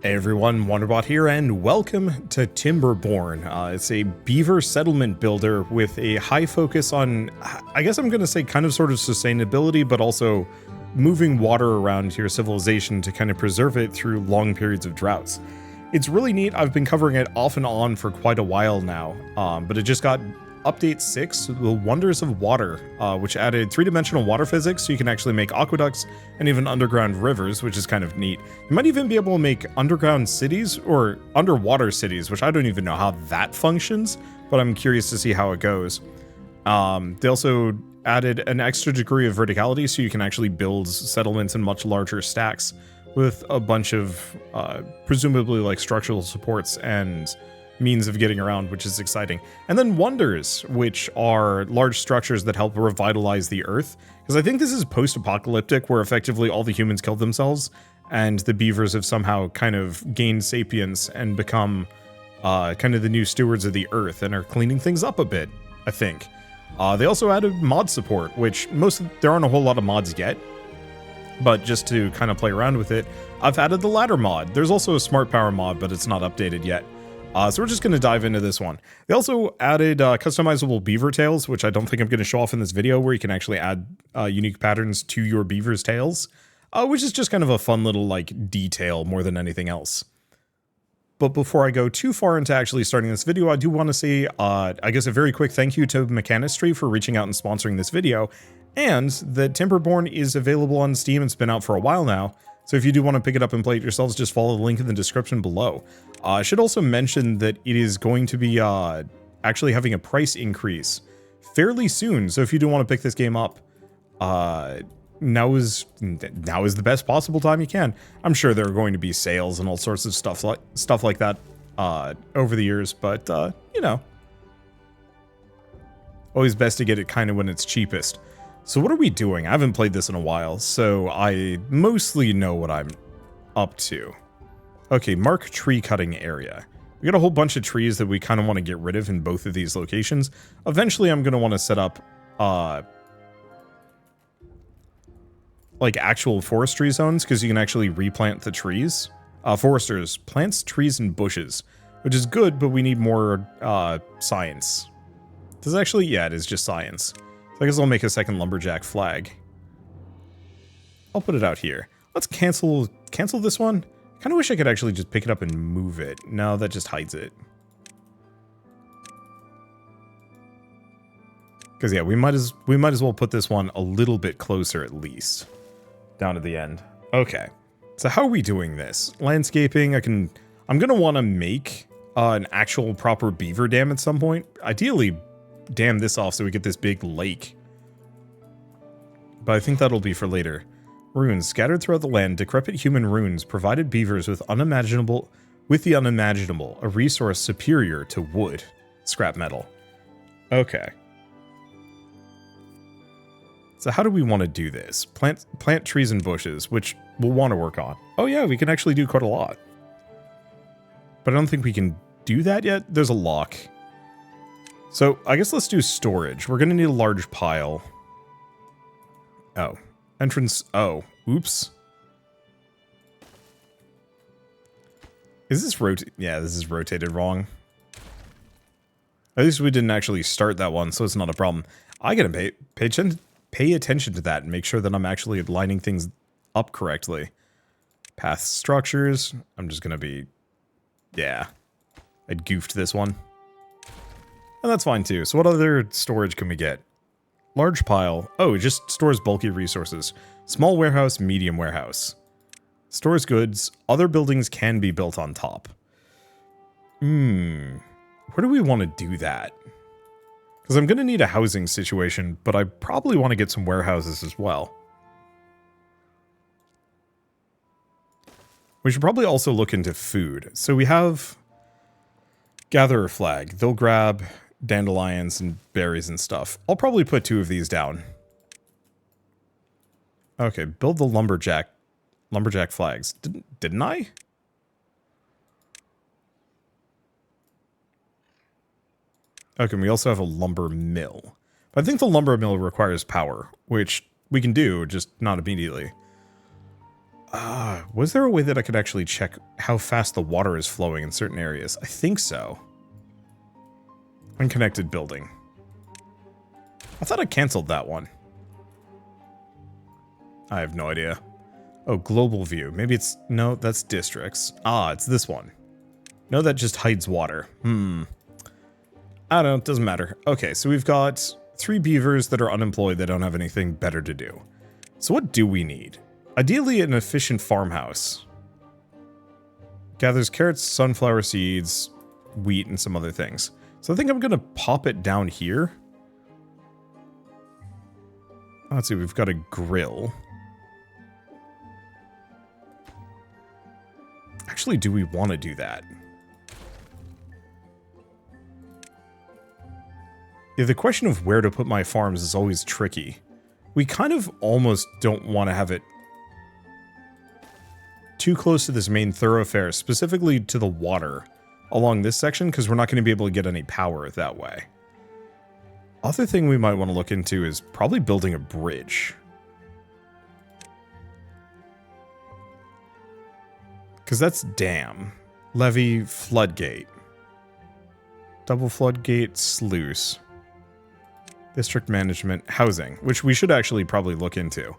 Hey everyone, Wanderbot here, and welcome to Timberborn. It's a beaver settlement builder with a high focus on, I guess I'm going to say kind of sort of sustainability, but also moving water around your civilization to kind of preserve it through long periods of droughts. It's really neat. I've been covering it off and on for quite a while now, but it just got update 6, the Wonders of Water, which added 3-dimensional water physics, so you can actually make aqueducts and even underground rivers, which is kind of neat. You might even be able to make underground cities or underwater cities, which I don't even know how that functions, but I'm curious to see how it goes. They also added an extra degree of verticality, so you can actually build settlements in much larger stacks with a bunch of presumably like structural supports and means of getting around, which is exciting. And then wonders, which are large structures that help revitalize the earth, because I think this is post-apocalyptic, where effectively all the humans killed themselves and the beavers have somehow kind of gained sapience and become kind of the new stewards of the earth and are cleaning things up a bit, I think. They also added mod support, which there aren't a whole lot of mods yet, but just to kind of play around with it, I've added the ladder mod. There's also a smart power mod, but it's not updated yet. So we're just going to dive into this one. They also added customizable beaver tails, which I don't think I'm going to show off in this video, where you can actually add unique patterns to your beaver's tails, which is just kind of a fun little like detail more than anything else. But before I go too far into actually starting this video, I do want to say, I guess a very quick thank you to Mechanistry for reaching out and sponsoring this video, and that Timberborn is available on Steam. It's been out for a while now. So if you do want to pick it up and play it yourselves, just follow the link in the description below. I should also mention that it is going to be actually having a price increase fairly soon. So if you do want to pick this game up, now is the best possible time you can. I'm sure there are going to be sales and all sorts of stuff like that over the years, but you know, always best to get it kind of when it's cheapest. So what are we doing? I haven't played this in a while, so I mostly know what I'm up to. Okay, mark tree cutting area. We got a whole bunch of trees that we kind of want to get rid of in both of these locations. Eventually, I'm going to want to set up, like actual forestry zones, because you can actually replant the trees. Foresters plants trees and bushes, which is good, but we need more, science. Does it actually? Yeah, it is just science. So I guess I'll make a second lumberjack flag. I'll put it out here. Let's cancel this one. I kind of wish I could actually just pick it up and move it. No, that just hides it. Because yeah, we might as well put this one a little bit closer at least. Down to the end. Okay. So how are we doing this? Landscaping, I'm gonna want to make an actual proper beaver dam at some point. Ideally, dam this off so we get this big lake. But I think that'll be for later. Runes scattered throughout the land, decrepit human runes provided beavers with the unimaginable, a resource superior to wood, scrap metal. Okay. So how do we want to do this? Plant trees and bushes, which we'll want to work on. Oh yeah, we can actually do quite a lot. But I don't think we can do that yet. There's a lock. So I guess let's do storage. We're going to need a large pile. Oh. Entrance. Oh. Oops. Is this yeah, this is rotated wrong. At least we didn't actually start that one, so it's not a problem. I gotta pay attention to that and make sure that I'm actually lining things up correctly. Path structures. I'm just gonna be... Yeah. I goofed this one. And that's fine too. So what other storage can we get? Large pile. Oh, it just stores bulky resources. Small warehouse, medium warehouse. Stores goods. Other buildings can be built on top. Where do we want to do that? Because I'm going to need a housing situation, but I probably want to get some warehouses as well. We should probably also look into food. So we have Gatherer Flag. They'll grab dandelions and berries and stuff. I'll probably put 2 of these down. Okay, build the lumberjack flags. Didn't I? Okay, we also have a lumber mill. But I think the lumber mill requires power, which we can do, just not immediately. Was there a way that I could actually check how fast the water is flowing in certain areas? I think so. Unconnected building. I thought I canceled that one. I have no idea. Oh, global view. Maybe it's... No, that's districts. Ah, it's this one. No, that just hides water. I don't know. It doesn't matter. Okay, so we've got 3 beavers that are unemployed that don't have anything better to do. So what do we need? Ideally, an efficient farmhouse. Gathers carrots, sunflower seeds, wheat, and some other things. So I think I'm going to pop it down here. Let's see, we've got a grill. Actually, do we want to do that? Yeah, the question of where to put my farms is always tricky. We kind of almost don't want to have it too close to this main thoroughfare, specifically to the water along this section, because we're not going to be able to get any power that way. Other thing we might want to look into is probably building a bridge. Because that's dam, levee, floodgate. Double floodgate, sluice. District management, housing, which we should actually probably look into.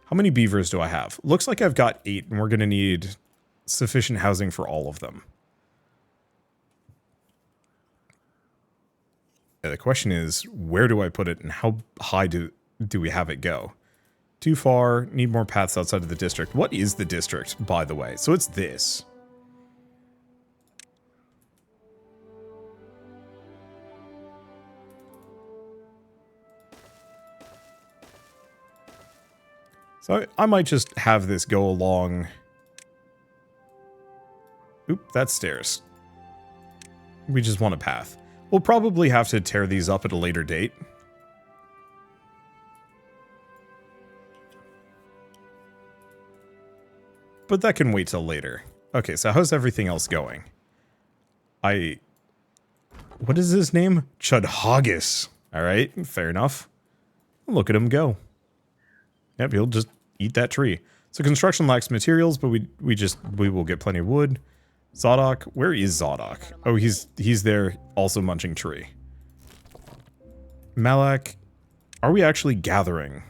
How many beavers do I have? Looks like I've got 8, and we're going to need sufficient housing for all of them. Yeah, the question is, where do I put it, and how high do we have it go? Too far, need more paths outside of the district. What is the district, by the way? So it's this. So I might just have this go along... Oop, that's stairs. We just want a path. We'll probably have to tear these up at a later date. But that can wait till later. Okay, so how's everything else going? What is his name? Chudhaggis. Alright, fair enough. Look at him go. Yep, he'll just eat that tree. So construction lacks materials, but we will get plenty of wood. Zodok, where is Zodok? Oh, he's there, also munching tree. Malak, are we actually gathering?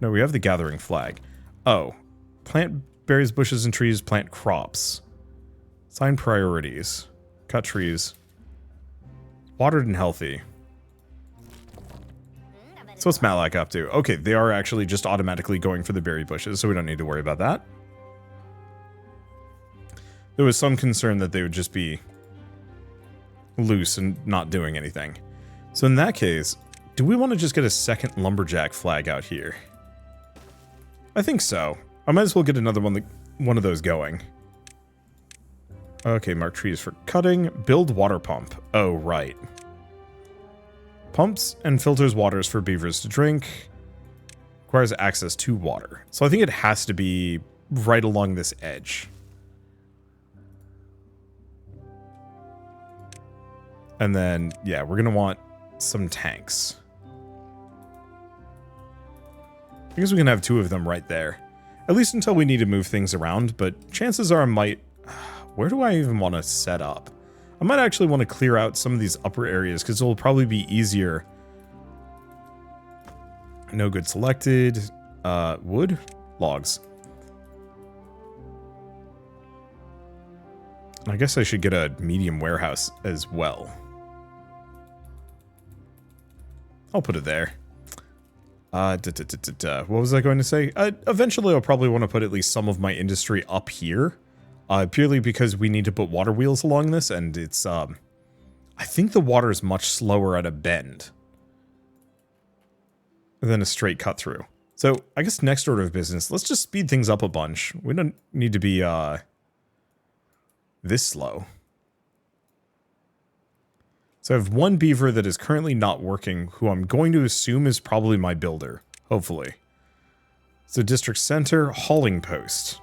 No, we have the gathering flag. Oh, plant berries, bushes, and trees, plant crops. Assign priorities. Cut trees. Watered and healthy. So what's Malak up to? Okay, they are actually just automatically going for the berry bushes, so we don't need to worry about that. There was some concern that they would just be loose and not doing anything. So in that case, do we want to just get a second lumberjack flag out here? I think so. I might as well get another one of those going. Okay, mark trees for cutting. Build water pump. Oh, right. Pumps and filters waters for beavers to drink. Requires access to water. So I think it has to be right along this edge. And then, yeah, we're going to want some tanks. I guess we can have 2 of them right there. At least until we need to move things around, but chances are I might... Where do I even want to set up? I might actually want to clear out some of these upper areas, because it'll probably be easier. No good selected. Wood? Logs. I guess I should get a medium warehouse as well. I'll put it there. What was I going to say? Eventually I'll probably want to put at least some of my industry up here. Purely because we need to put water wheels along this, and it's, I think the water is much slower at a bend than a straight cut through. So, I guess next order of business, let's just speed things up a bunch. We don't need to be, this slow. So I have 1 beaver that is currently not working, who I'm going to assume is probably my builder, hopefully. So district center, hauling post.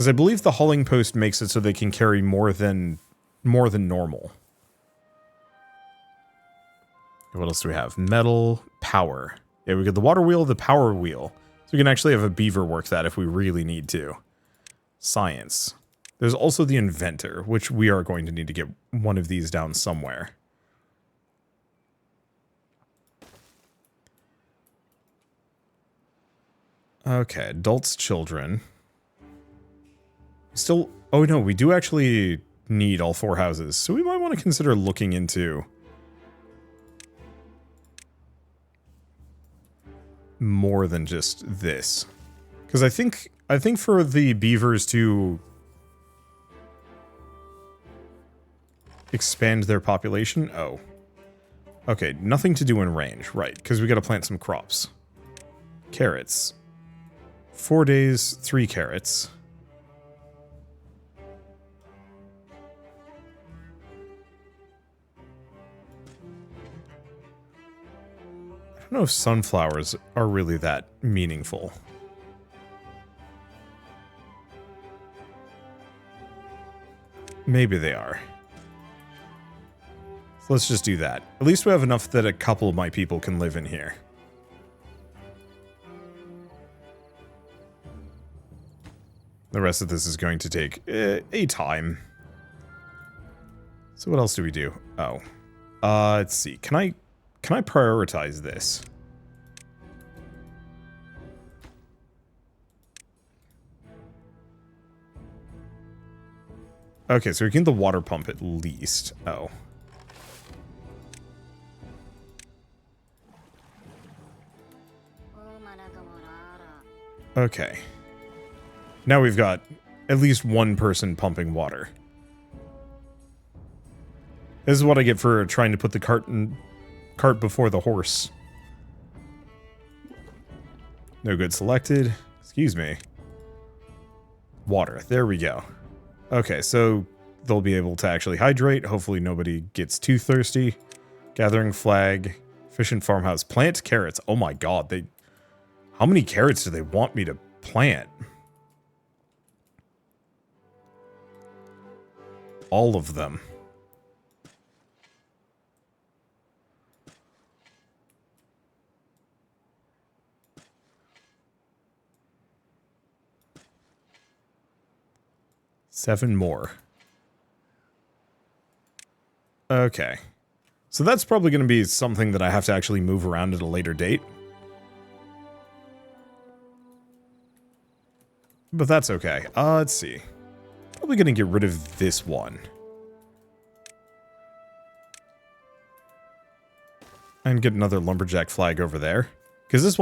Because I believe the hauling post makes it so they can carry more than normal. What else do we have? Metal, power. Yeah, we got the water wheel, the power wheel. So we can actually have a beaver work that if we really need to. Science. There's also the inventor, which we are going to need to get one of these down somewhere. Okay, adults, children. Still, oh no, we do actually need all 4 houses, so we might want to consider looking into more than just this. Because I think for the beavers to expand their population, oh. Okay, nothing to do in range, right, because we gotta plant some crops. Carrots. 4 days, 3 carrots. I don't know if sunflowers are really that meaningful. Maybe they are. So let's just do that. At least we have enough that a couple of my people can live in here. The rest of this is going to take a time. So what else do we do? Oh. Let's see. Can I prioritize this? Okay, so we can get the water pump at least. Oh. Okay. Now we've got at least one person pumping water. This is what I get for trying to put the cart before the horse. No good selected. Excuse me. Water. There we go. Okay, so they'll be able to actually hydrate. Hopefully nobody gets too thirsty. Gathering flag. Efficient farmhouse. Plant carrots. Oh my god. How many carrots do they want me to plant? All of them. Seven more. Okay. So that's probably going to be something that I have to actually move around at a later date. But that's okay. Let's see. Probably going to get rid of this one. And get another lumberjack flag over there. Because this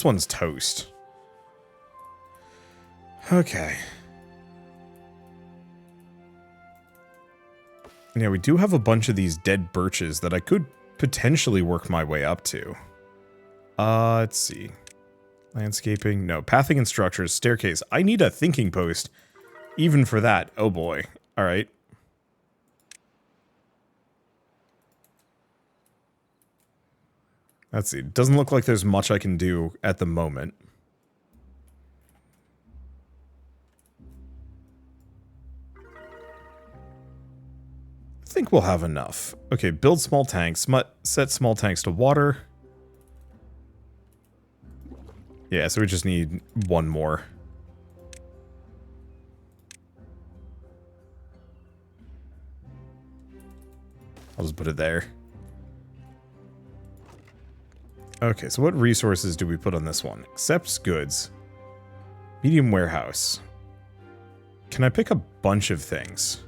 one's toast. Okay. Yeah, we do have a bunch of these dead birches that I could potentially work my way up to. Let's see. Landscaping. No. Pathing and structures. Staircase. I need a thinking post. Even for that. Oh boy. Alright. Let's see. Doesn't look like there's much I can do at the moment. I think we'll have enough. Okay, build small tanks. Set small tanks to water. Yeah, so we just need one more. I'll just put it there. Okay, so what resources do we put on this one? Accepts goods. Medium warehouse. Can I pick a bunch of things?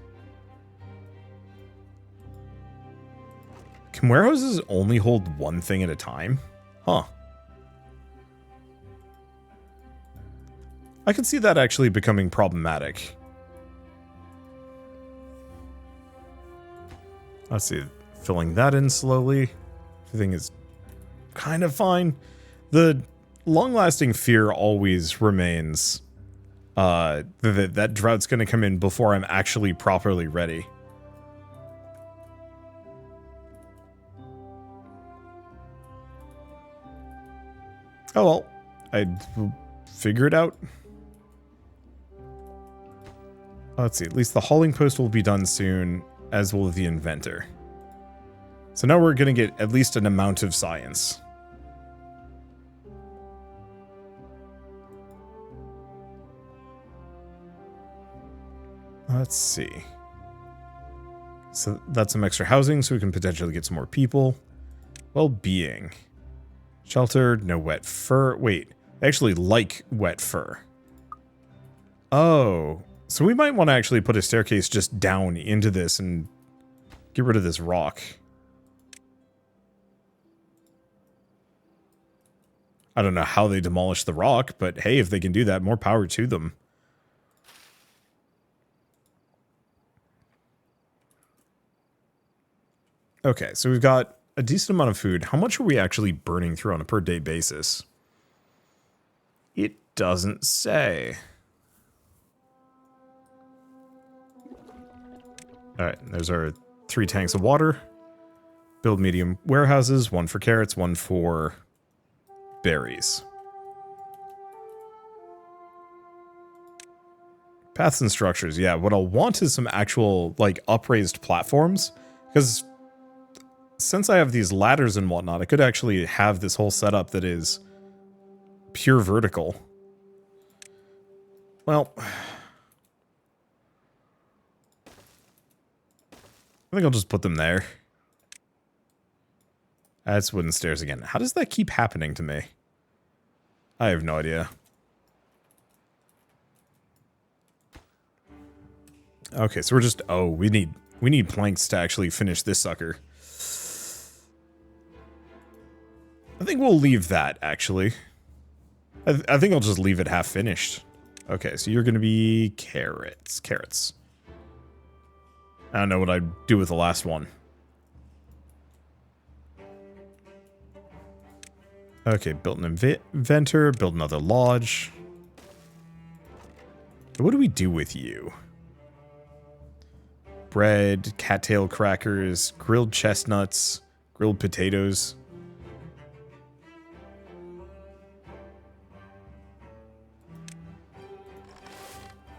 Can warehouses only hold one thing at a time? Huh. I could see that actually becoming problematic. Let's see. Filling that in slowly. Everything is kind of fine. The long-lasting fear always remains that drought's going to come in before I'm actually properly ready. Oh well, I'd figure it out. Let's see, at least the hauling post will be done soon, as will the inventor. So now we're going to get at least an amount of science. Let's see. So that's some extra housing, so we can potentially get some more people. Well-being. Shelter, no wet fur. Wait, they actually like wet fur. Oh, so we might want to actually put a staircase just down into this and get rid of this rock. I don't know how they demolished the rock, but hey, if they can do that, more power to them. Okay, so we've got a decent amount of food. How much are we actually burning through on a per day basis? It doesn't say. Alright, there's our 3 tanks of water. Build medium warehouses, 1 for carrots, 1 for berries. Paths and structures. Yeah, what I'll want is some actual, like, upraised platforms. Because since I have these ladders and whatnot, I could actually have this whole setup that is pure vertical. Well, I think I'll just put them there. That's wooden stairs again. How does that keep happening to me? I have no idea. Okay, so we're just... Oh, we need planks to actually finish this sucker. I think we'll leave that, actually. I think I'll just leave it half finished. Okay, so you're going to be carrots. Carrots. I don't know what I'd do with the last one. Okay, built an inventor, build another lodge. What do we do with you? Bread, cattail crackers, grilled chestnuts, grilled potatoes.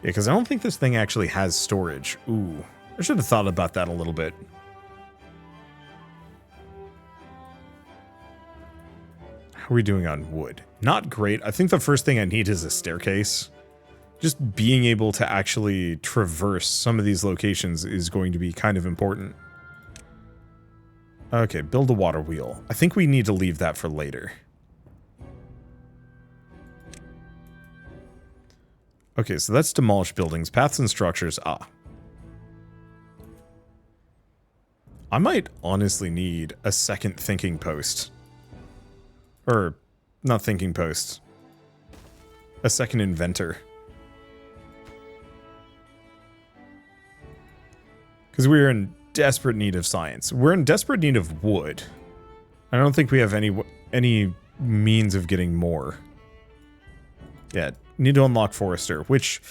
Yeah, because I don't think this thing actually has storage. Ooh, I should have thought about that a little bit. How are we doing on wood? Not great. I think the first thing I need is a staircase. Just being able to actually traverse some of these locations is going to be kind of important. Okay, build a water wheel. I think we need to leave that for later. Okay, so that's demolish buildings, paths and structures. Ah. I might honestly need a second thinking post. Or, not thinking post. A second inventor. Because we're in desperate need of science. We're in desperate need of wood. I don't think we have any means of getting more. Yeah, need to unlock Forester, which...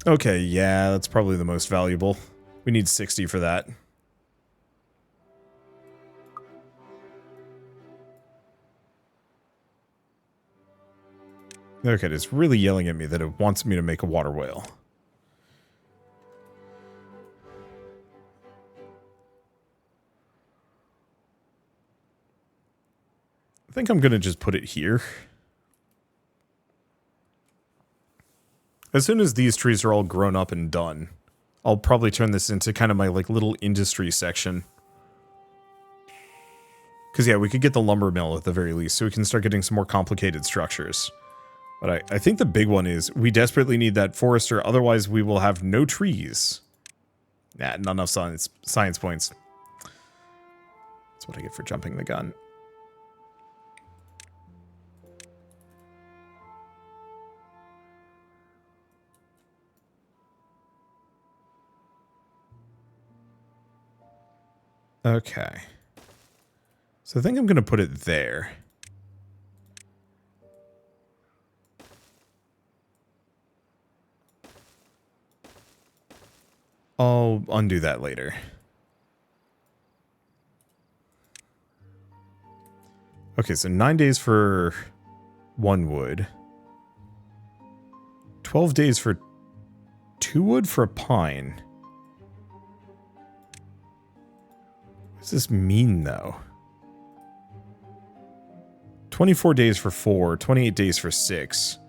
Okay, yeah, that's probably the most valuable. We need 60 for that. Okay, it's really yelling at me that it wants me to make a water whale. I think I'm going to just put it here. As soon as these trees are all grown up and done, I'll probably turn this into kind of my like little industry section. Because yeah, we could get the lumber mill at the very least, so we can start getting some more complicated structures. But I think the big one is we desperately need that forester, otherwise we will have no trees. Nah, not enough science points. That's what I get for jumping the gun. Okay. So I think I'm going to put it there. I'll undo that later. Okay, so 9 days for 1 wood. 12 days for 2 wood for a pine. What does this mean, though? 24 days for 4, 28 days for 6.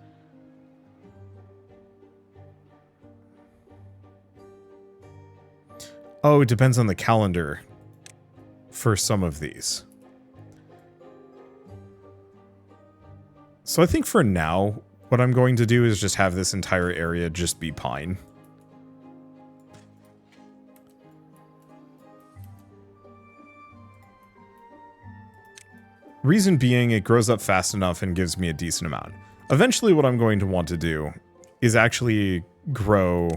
Oh, it depends on the calendar for some of these. So I think for now, what I'm going to do is just have this entire area just be pine. Reason being, it grows up fast enough and gives me a decent amount. Eventually, what I'm going to want to do is actually grow...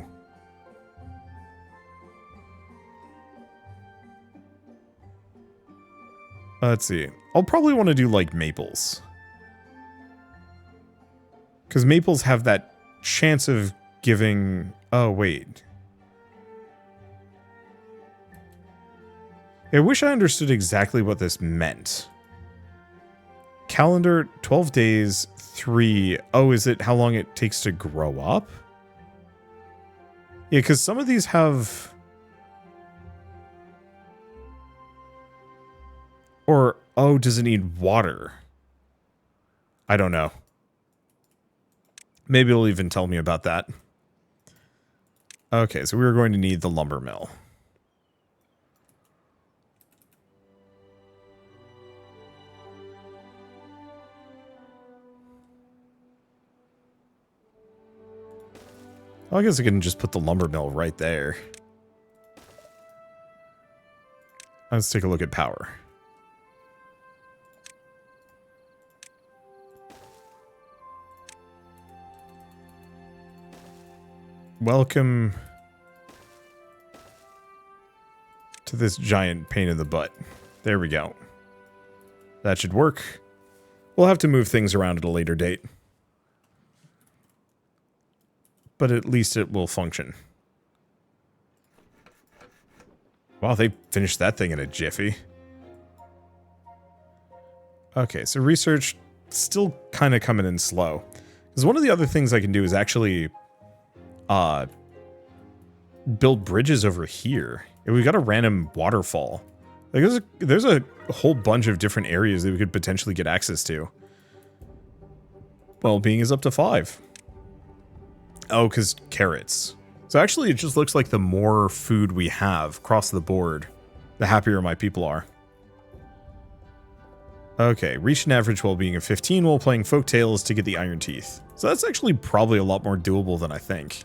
Let's see. I'll probably want to do, like, maples. Because maples have that chance of giving... Oh, wait. I wish I understood exactly what this meant. Calendar, 12 days, 3. Oh, is it how long it takes to grow up? Yeah, because some of these have... Or, oh, does it need water? I don't know. Maybe it'll even tell me about that. Okay, so we were going to need the lumber mill. Well, I guess I can just put the lumber mill right there. Let's take a look at power. Welcome to this giant pain in the butt. There we go. That should work. We'll have to move things around at a later date. But at least it will function. Wow, they finished that thing in a jiffy. Okay, so research still kind of coming in slow. Because one of the other things I can do is actually build bridges over here. And we've got a random waterfall. Like there's a whole bunch of different areas that we could potentially get access to. Well-being is up to 5. Oh, because carrots. So actually it just looks like the more food we have across the board, the happier my people are. Okay, reach an average well-being of 15 while playing folk tales to get the iron teeth. So that's actually probably a lot more doable than I think.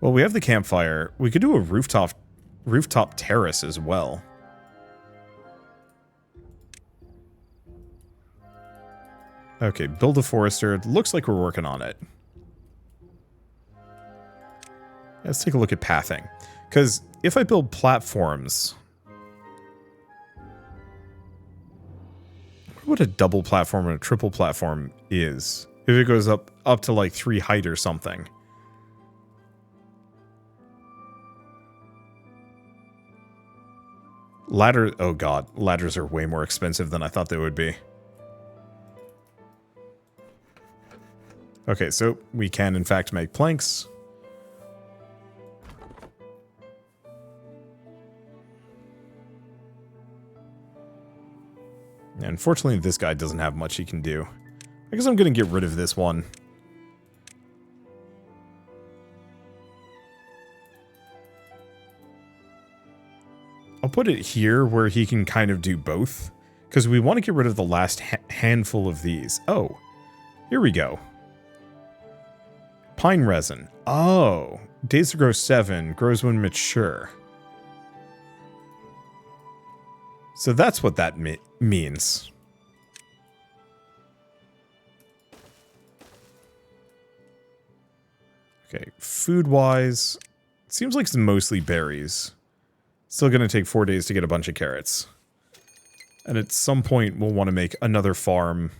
Well, we have the campfire. We could do a rooftop terrace as well. Okay, build a forester. It looks like we're working on it. Let's take a look at pathing. Because if I build platforms... I wonder what a double platform and a triple platform is. If it goes up to like 3 height or something. Ladder... Oh god, ladders are way more expensive than I thought they would be. Okay, so we can in fact make planks. Unfortunately, this guy doesn't have much he can do. I guess I'm going to get rid of this one. I'll put it here where he can kind of do both. Because we want to get rid of the last handful of these. Oh, here we go. Pine resin. Oh, days to grow 7, grows when mature. So that's what that means. Okay, food-wise, it seems like it's mostly berries. Still gonna take 4 days to get a bunch of carrots. And at some point, we'll want to make another farm.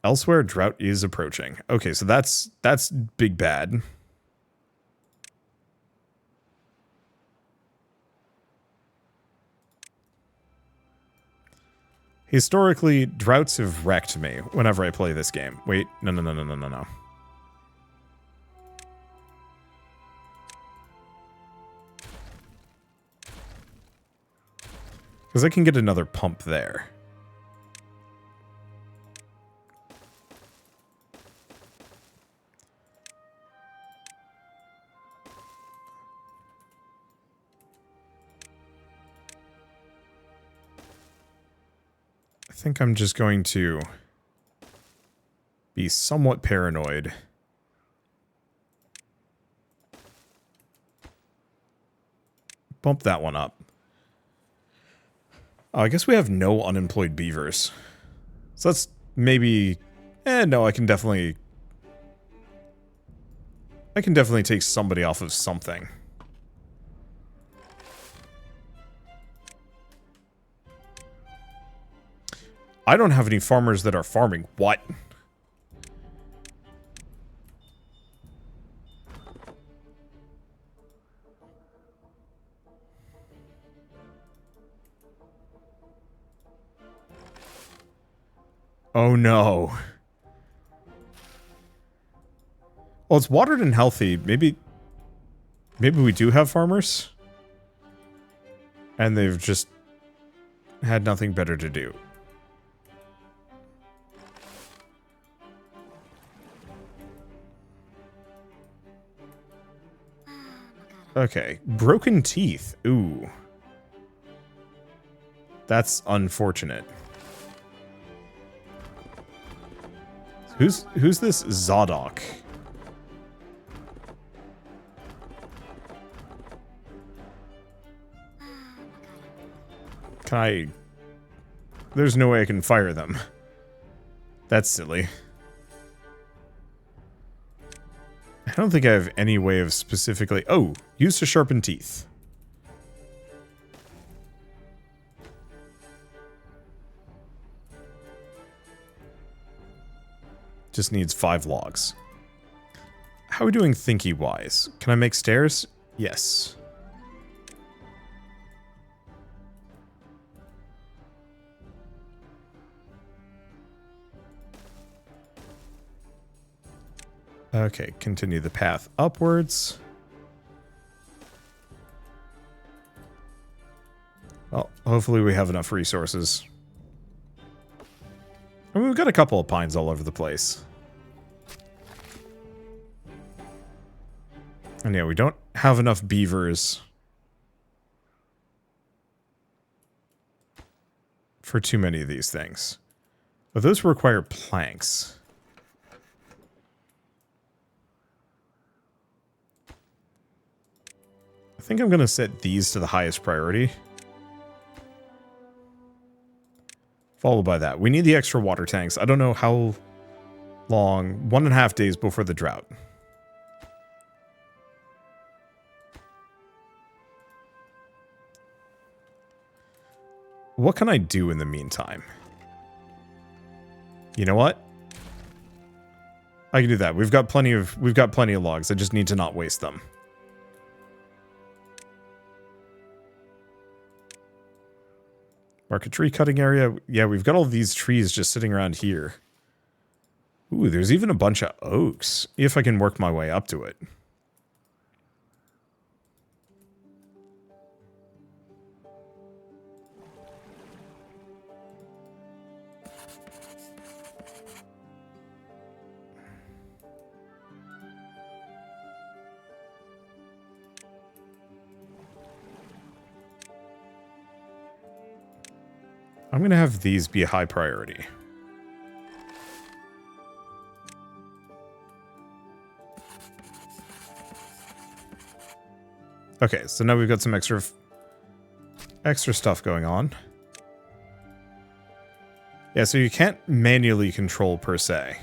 Elsewhere, drought is approaching. Okay, so that's big bad. Historically, droughts have wrecked me whenever I play this game. Wait, no. Because I can get another pump there. I think I'm just going to be somewhat paranoid. Bump that one up. Oh, I guess we have no unemployed beavers. So that's maybe... no, I can definitely take somebody off of something. I don't have any farmers that are farming. What? Oh no. Well, it's watered and healthy. Maybe we do have farmers. And they've just had nothing better to do. Okay, broken teeth. Ooh. That's unfortunate. Who's this Zadok? Can I... There's no way I can fire them. That's silly. I don't think I have any way of specifically... Oh, use to sharpen teeth. Just needs 5 logs. How are we doing thinky-wise? Can I make stairs? Yes. Okay, continue the path upwards. Well, hopefully we have enough resources. I mean, we've got a couple of pines all over the place. And yeah, we don't have enough beavers for too many of these things. But those require planks. I think I'm going to set these to the highest priority. Followed by that. We need the extra water tanks. I don't know how long. 1.5 days before the drought. What can I do in the meantime? You know what? I can do that. We've got plenty of logs. I just need to not waste them. Mark a tree cutting area. Yeah, we've got all these trees just sitting around here. Ooh, there's even a bunch of oaks, if I can work my way up to it. I'm going to have these be a high priority. Okay, so now we've got some extra stuff going on. Yeah, so you can't manually control per se.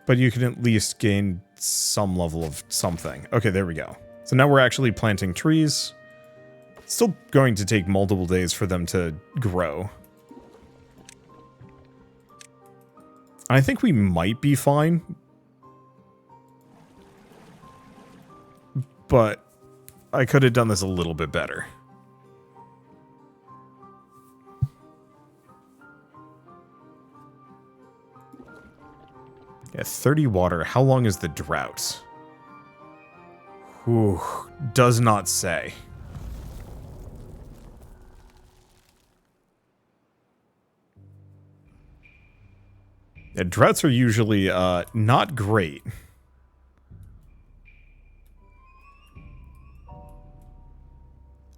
But you can at least gain some level of something. Okay, there we go. So now we're actually planting trees. It's still going to take multiple days for them to grow. I think we might be fine. But I could have done this a little bit better. Yeah, 30 water. How long is the drought? Whew, does not say. Yeah, droughts are usually not great.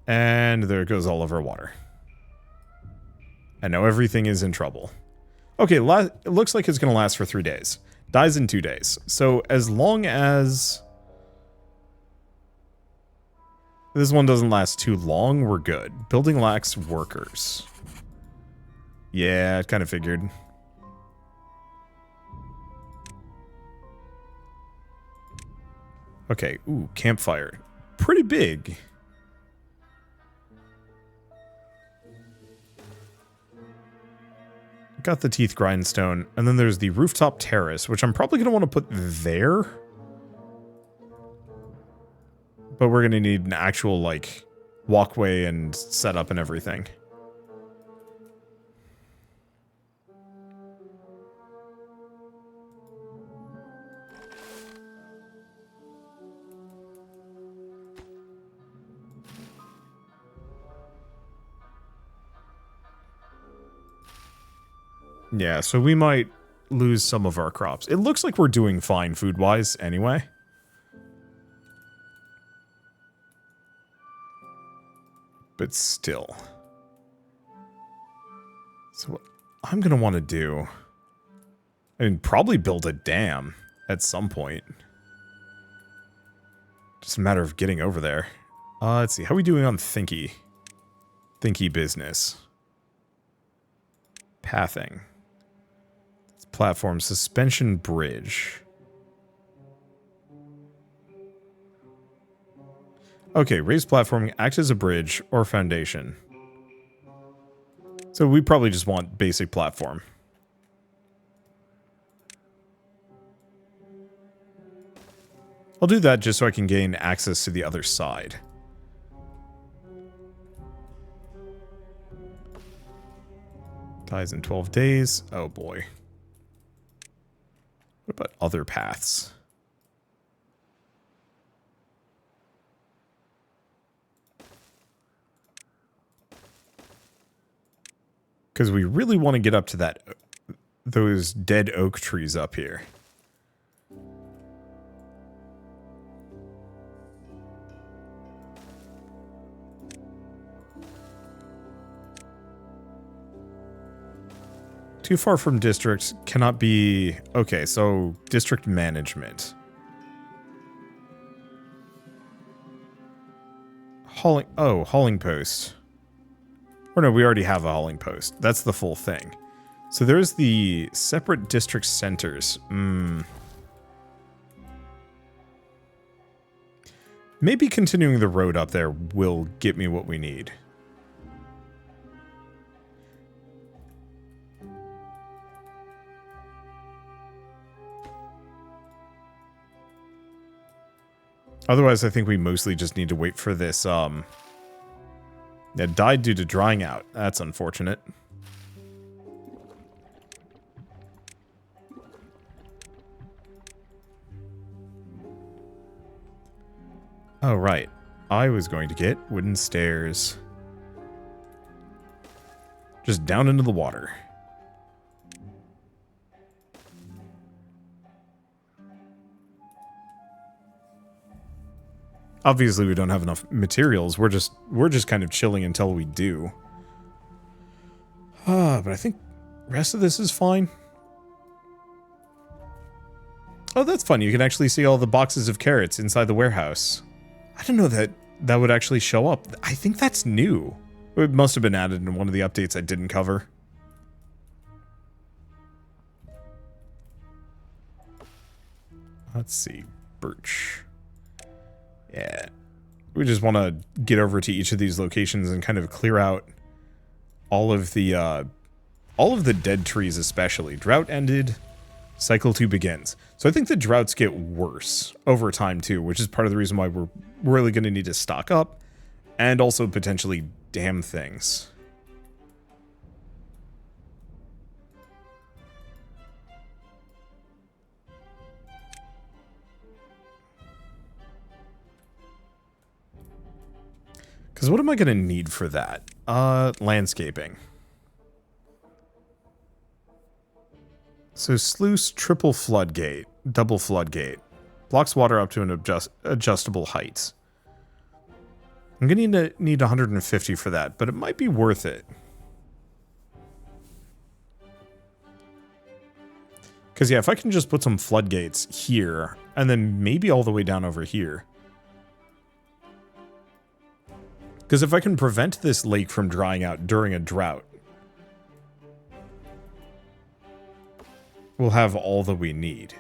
And there goes all of our water. And now everything is in trouble. Okay, it looks like it's going to last for 3 days. Dies in 2 days. So as long as this one doesn't last too long, we're good. Building lacks workers. Yeah, I kind of figured. Okay, ooh, campfire. Pretty big. Got the teeth grindstone, and then there's the rooftop terrace, which I'm probably going to want to put there. But we're going to need an actual, like, walkway and setup and everything. Yeah, so we might lose some of our crops. It looks like we're doing fine food-wise anyway. But still. So what I'm going to want to do... I mean, probably build a dam at some point. Just a matter of getting over there. Let's see. How are we doing on Thinky? Thinky business. Pathing. Platform, suspension bridge. Okay, raised platforming, act as a bridge or foundation. So we probably just want basic platform. I'll do that just so I can gain access to the other side. Dies in 12 days. Oh boy. What about other paths? Because we really want to get up to those dead oak trees up here. Too far from district, cannot be... Okay, so district management. Hauling post. Or no, we already have a hauling post. That's the full thing. So there's the separate district centers. Maybe continuing the road up there will get me what we need. Otherwise, I think we mostly just need to wait for this, yeah, died due to drying out. That's unfortunate. Oh, right. I was going to get wooden stairs. Just down into the water. Obviously, we don't have enough materials. We're just kind of chilling until we do. But I think the rest of this is fine. Oh, that's fun. You can actually see all the boxes of carrots inside the warehouse. I didn't know that would actually show up. I think that's new. It must have been added in one of the updates I didn't cover. Let's see. Birch. Yeah, we just want to get over to each of these locations and kind of clear out all of the dead trees, especially. Drought ended. Cycle 2 begins. So I think the droughts get worse over time too, which is part of the reason why we're really going to need to stock up and also potentially dam things. Because what am I going to need for that? Landscaping. So sluice, triple floodgate, double floodgate. Blocks water up to an adjustable height. I'm going to need 150 for that, but it might be worth it. Because yeah, if I can just put some floodgates here, and then maybe all the way down over here. Because if I can prevent this lake from drying out during a drought, we'll have all that we need.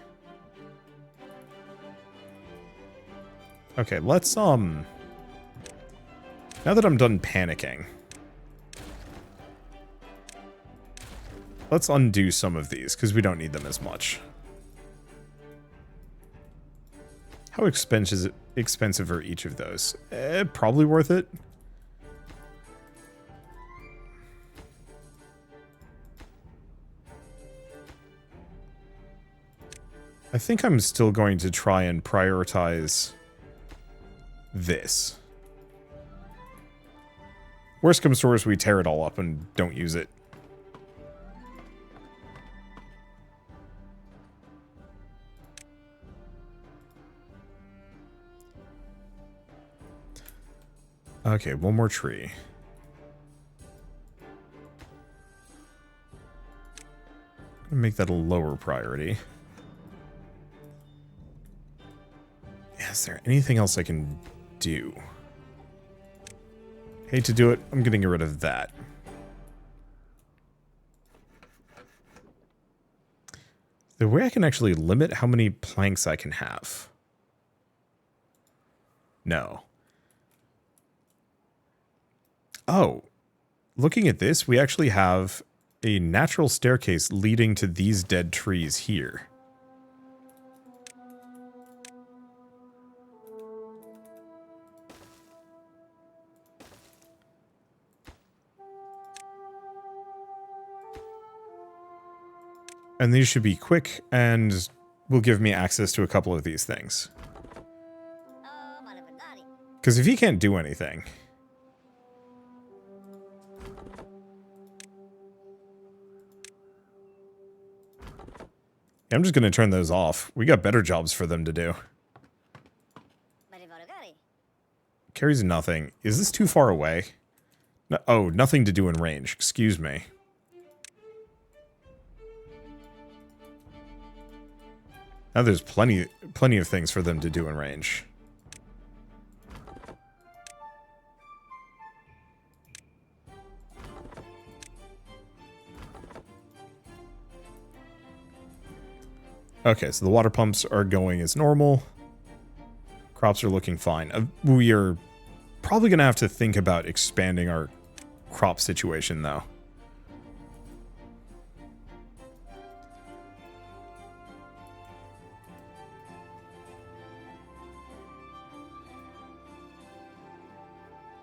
Okay, let's, now that I'm done panicking, let's undo some of these, because we don't need them as much. How expensive are each of those? Probably worth it. I think I'm still going to try and prioritize this. Worst comes to worst, we tear it all up and don't use it. Okay, one more tree. I'm gonna make that a lower priority. Is there anything else I can do? Hate to do it. I'm going to get rid of that. The way I can actually limit how many planks I can have. No. Oh. Looking at this, we actually have a natural staircase leading to these dead trees here. And these should be quick and will give me access to a couple of these things. Because if he can't do anything... I'm just going to turn those off. We got better jobs for them to do. Carries nothing. Is this too far away? No, oh, nothing to do in range. Excuse me. Now there's plenty of things for them to do in range. Okay, so the water pumps are going as normal. Crops are looking fine. We are probably going to have to think about expanding our crop situation, though.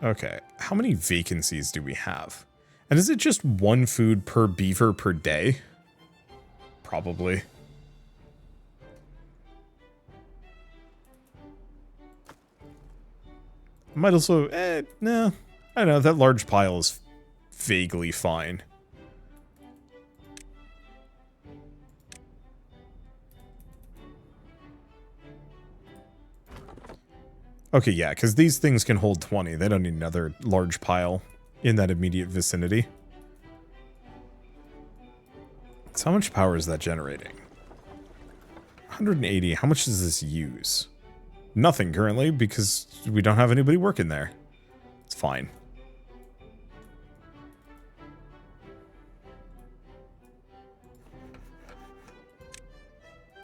Okay, how many vacancies do we have? And is it just one food per beaver per day? Probably. I might also, no. I don't know, that large pile is vaguely fine. Okay, yeah, because these things can hold 20. They don't need another large pile in that immediate vicinity. So how much power is that generating? 180. How much does this use? Nothing currently, because we don't have anybody working there. It's fine.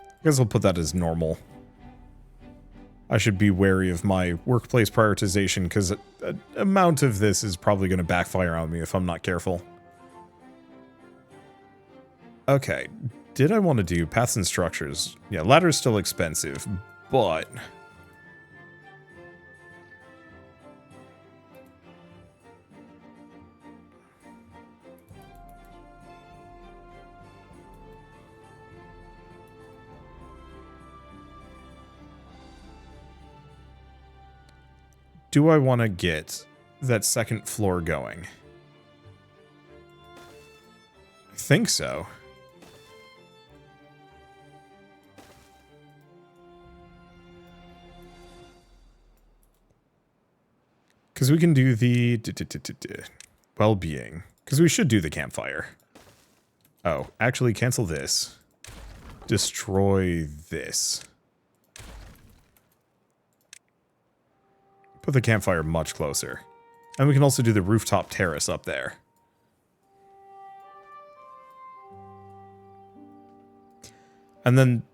I guess I'll put that as normal. I should be wary of my workplace prioritization, because an amount of this is probably going to backfire on me if I'm not careful. Okay. did I want to do? Paths and structures. Yeah, ladder's still expensive, but... do I want to get that second floor going? I think so. Because we can do the well-being. Because we should do the campfire. Oh, actually cancel this. Destroy this. Put the campfire much closer. And we can also do the rooftop terrace up there. And then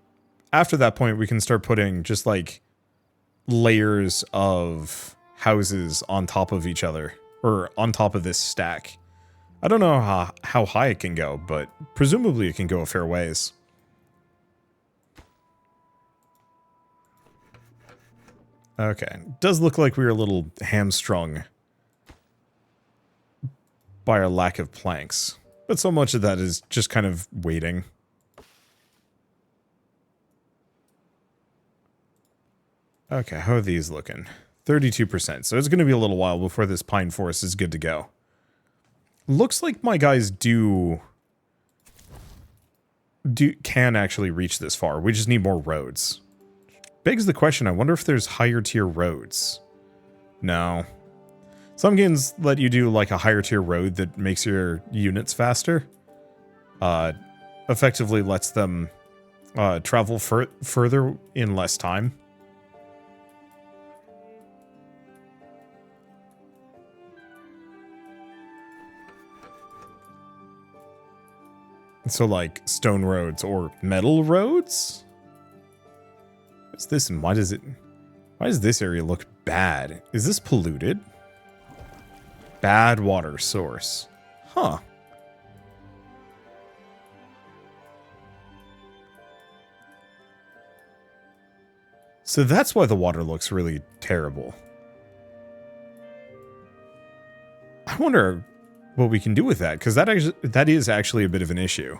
after that point, we can start putting just like layers of houses on top of each other, or on top of this stack. I don't know how high it can go, but presumably it can go a fair ways. Okay, does look like we were a little hamstrung by our lack of planks, but so much of that is just kind of waiting. Okay, how are these looking? 32%, so it's going to be a little while before this pine forest is good to go. Looks like my guys can actually reach this far. We just need more roads. Begs the question, I wonder if there's higher tier roads. No. Some games let you do like a higher tier road that makes your units faster. Effectively lets them travel further in less time. So like stone roads or metal roads? What's this and why does this area look bad? Is this polluted? Bad water source. Huh. So that's why the water looks really terrible. I wonder what we can do with that, because that is actually a bit of an issue.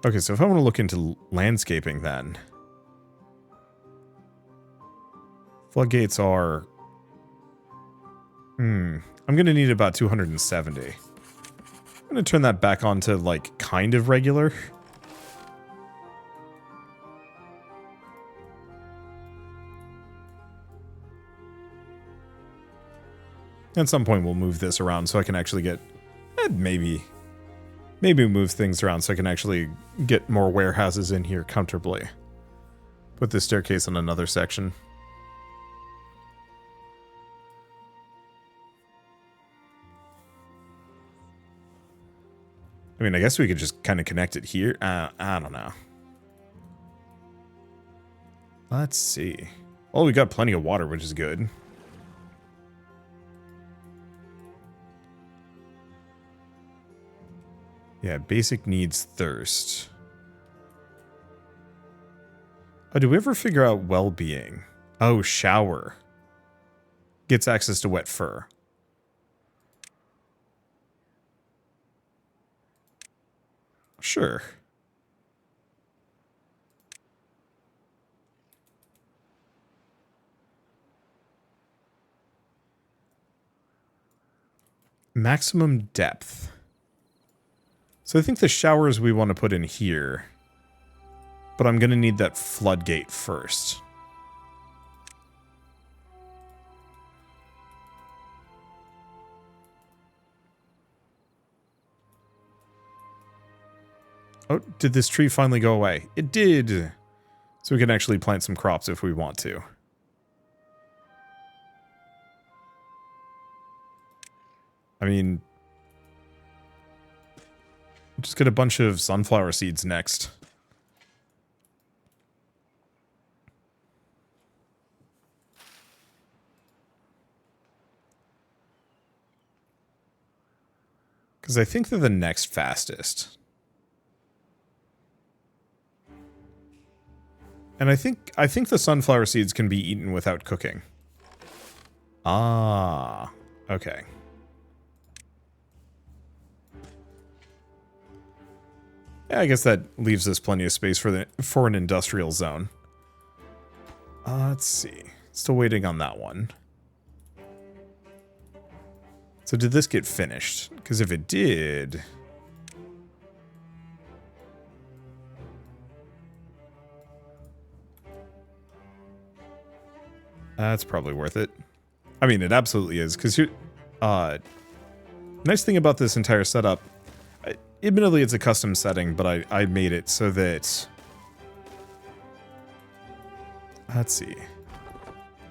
Okay, so if I want to look into landscaping then. Floodgates are... I'm going to need about 270. I'm going to turn that back on to, like, kind of regular. At some point we'll move this around so I can actually get... maybe move things around so I can actually get more warehouses in here comfortably. Put this staircase on another section. I mean, I guess we could just kind of connect it here. I don't know. Let's see. Well, we got plenty of water, which is good. Yeah, basic needs thirst. Oh, do we ever figure out well-being? Oh, shower. Gets access to wet fur. Sure. Maximum depth. So I think the showers we want to put in here. But I'm going to need that floodgate first. Oh, did this tree finally go away? It did! So we can actually plant some crops if we want to. I mean... just get a bunch of sunflower seeds next. Because I think they're the next fastest. And I think the sunflower seeds can be eaten without cooking. Ah, okay. Yeah, I guess that leaves us plenty of space for an industrial zone. Let's see. Still waiting on that one. So did this get finished? Because if it did... That's probably worth it. I mean, it absolutely is, because nice thing about this entire setup, admittedly it's a custom setting, but I made it so that... Let's see.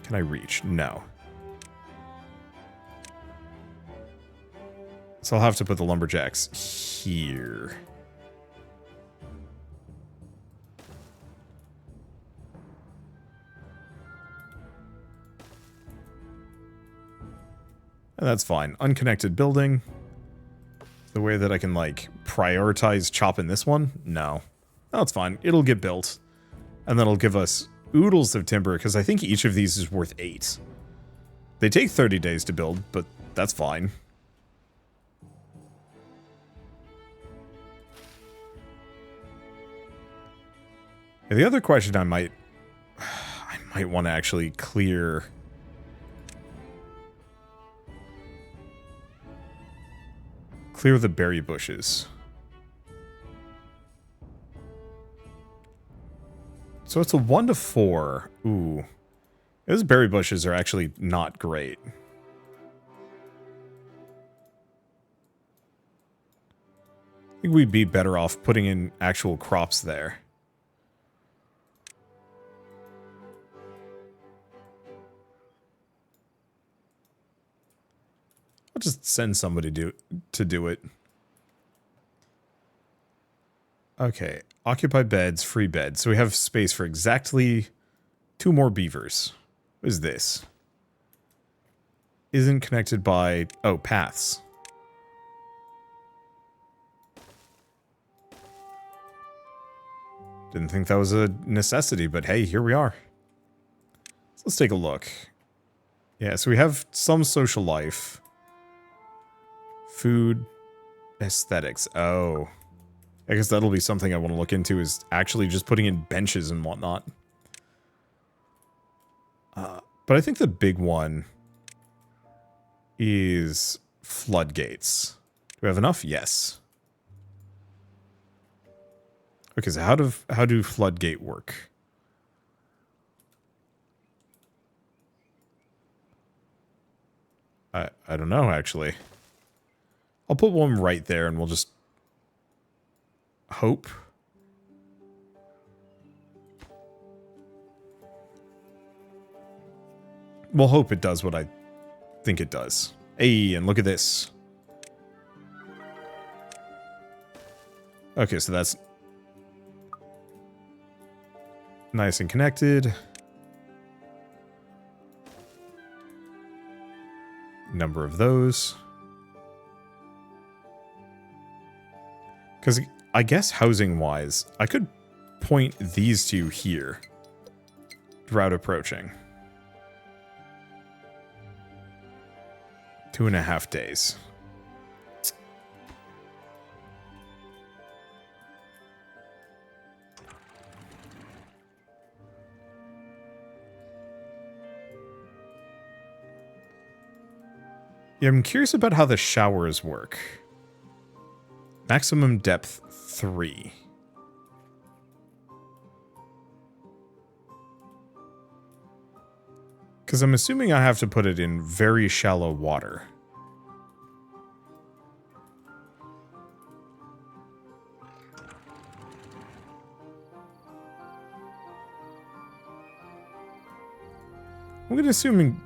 Can I reach? No. So I'll have to put the lumberjacks here. And that's fine. Unconnected building. The way that I can, like, prioritize chopping this one? No. That's fine. It'll get built. And then it'll give us oodles of timber, because I think each of these is worth 8. They take 30 days to build, but that's fine. And the other question I might want to actually clear... Clear the berry bushes. So it's a 1 to 4. Ooh. Those berry bushes are actually not great. I think we'd be better off putting in actual crops there. I'll just send somebody to do it. Okay, occupy beds, free beds. So we have space for exactly 2 more beavers. What is this? Isn't connected by... Oh, paths. Didn't think that was a necessity, but hey, here we are. So let's take a look. Yeah, so we have some social life. Food, aesthetics. Oh. I guess that'll be something I want to look into, is actually just putting in benches and whatnot. But I think the big one is floodgates. Do we have enough? Yes. Okay, so how do floodgate work? I don't know, actually. I'll put one right there and we'll just hope. We'll hope it does what I think it does. Hey, and look at this. Okay, so that's nice and connected. Number of those. Because I guess housing-wise, I could point these two here. Drought approaching. 2.5 days. Yeah, I'm curious about how the showers work. Maximum depth 3. Because I'm assuming I have to put it in very shallow water. I'm going to assume...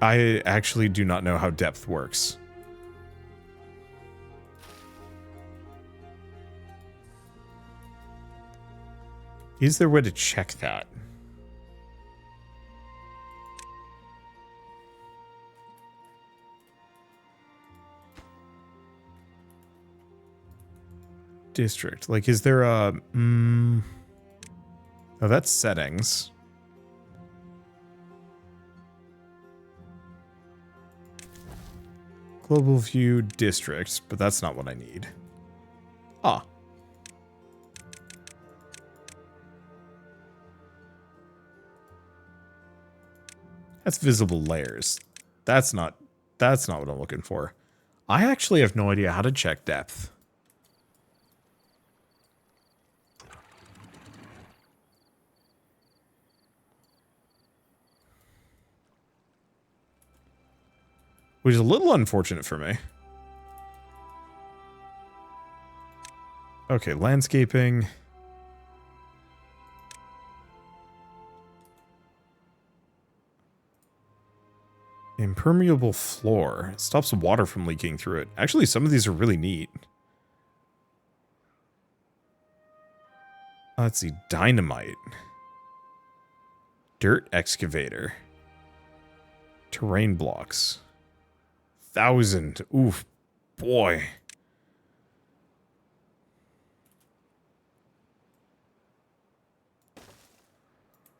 I actually do not know how depth works. Is there a way to check that? district. Like, is there a... Oh, that's settings. Global view district, but that's not what I need. Ah. That's visible layers. That's not what I'm looking for. I actually have no idea how to check depth. Which is a little unfortunate for me. Okay, landscaping. Impermeable floor. Stops water from leaking through it. Actually, some of these are really neat. Let's see. Dynamite. Dirt excavator. Terrain blocks. 1,000. Oof. Boy.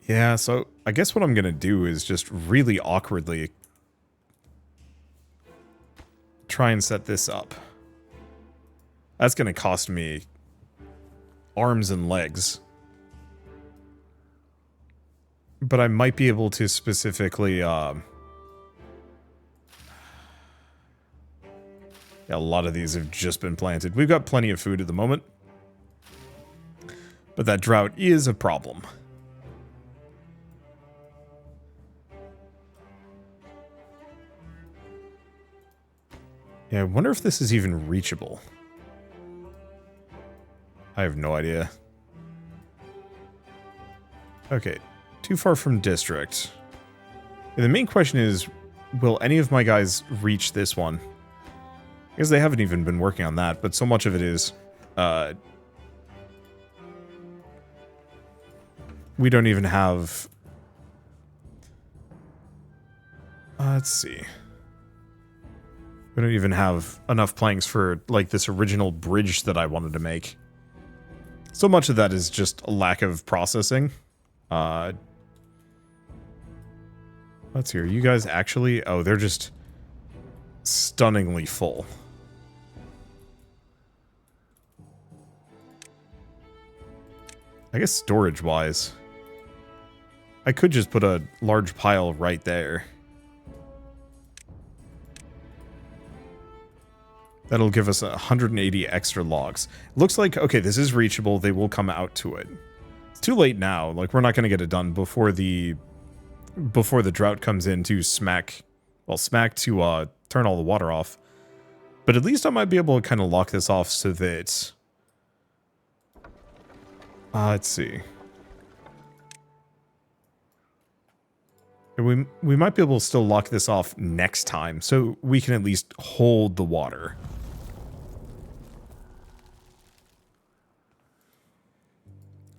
Yeah, so I guess what I'm going to do is just really awkwardly try and set this up. That's going to cost me arms and legs. But I might be able to specifically... yeah, a lot of these have just been planted. We've got plenty of food at the moment. But that drought is a problem. Yeah, I wonder if this is even reachable. I have no idea. Okay, too far from district. And the main question is, will any of my guys reach this one? Because they haven't even been working on that, but so much of it is, we don't even have... let's see. We don't even have enough planks for, like, this original bridge that I wanted to make. So much of that is just a lack of processing. Let's see, are you guys actually... Oh, they're just stunningly full. I guess storage-wise, I could just put a large pile right there. That'll give us 180 extra logs. Looks like, okay, this is reachable. They will come out to it. It's too late now. Like, we're not going to get it done before the drought comes in to smack to turn all the water off. But at least I might be able to kind of lock this off so that... let's see. We might be able to still lock this off next time, so we can at least hold the water.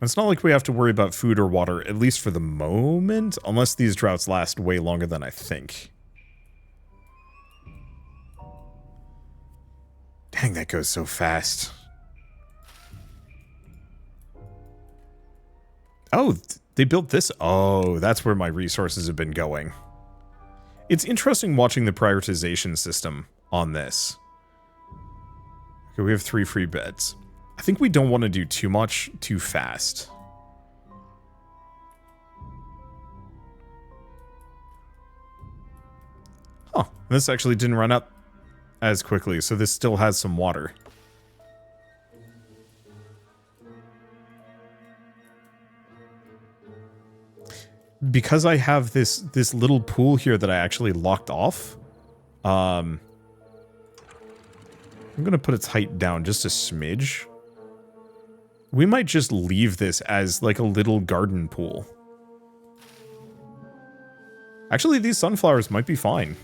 It's not like we have to worry about food or water, at least for the moment, unless these droughts last way longer than I think. Dang, that goes so fast. Oh, they built this. Oh, that's where my resources have been going. It's interesting watching the prioritization system on this. Okay, we have 3 free beds. I think we don't want to do too much too fast. Huh, this actually didn't run up as quickly, so this still has some water. Because I have this little pool here that I actually locked off, I'm going to put its height down just a smidge. We might just leave this as like a little garden pool. Actually, these sunflowers might be fine.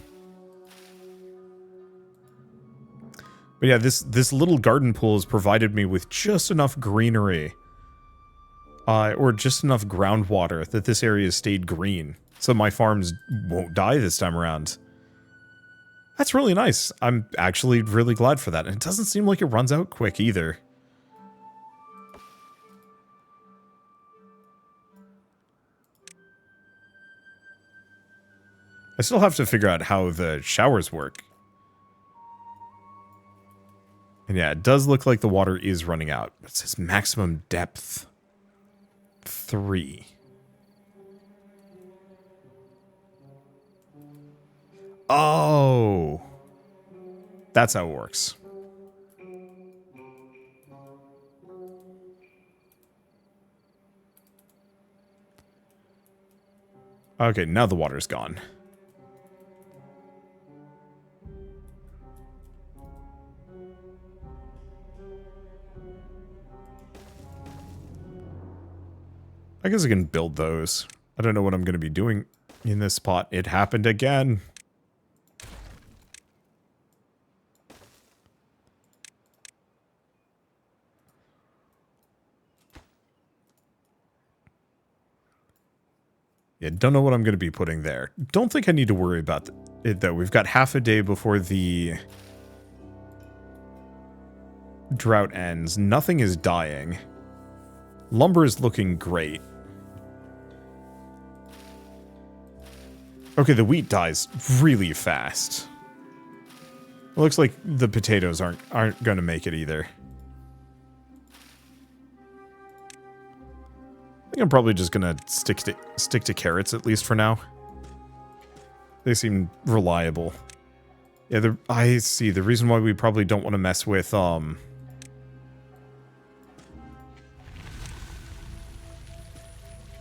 But yeah, this little garden pool has provided me with just enough greenery. Or just enough groundwater that this area has stayed green. So my farms won't die this time around. That's really nice. I'm actually really glad for that. And it doesn't seem like it runs out quick either. I still have to figure out how the showers work. And yeah, it does look like the water is running out. It says maximum depth 3. Oh, that's how it works. Okay, now the water's gone. I guess I can build those. I don't know what I'm going to be doing in this spot. It happened again. Yeah, don't know what I'm going to be putting there. Don't think I need to worry about it, though. We've got half a day before the drought ends. Nothing is dying. Lumber is looking great. Okay, the wheat dies really fast. It looks like the potatoes aren't going to make it either. I think I'm probably just going to stick to carrots, at least for now. They seem reliable. Yeah, I see. The reason why we probably don't want to mess with, the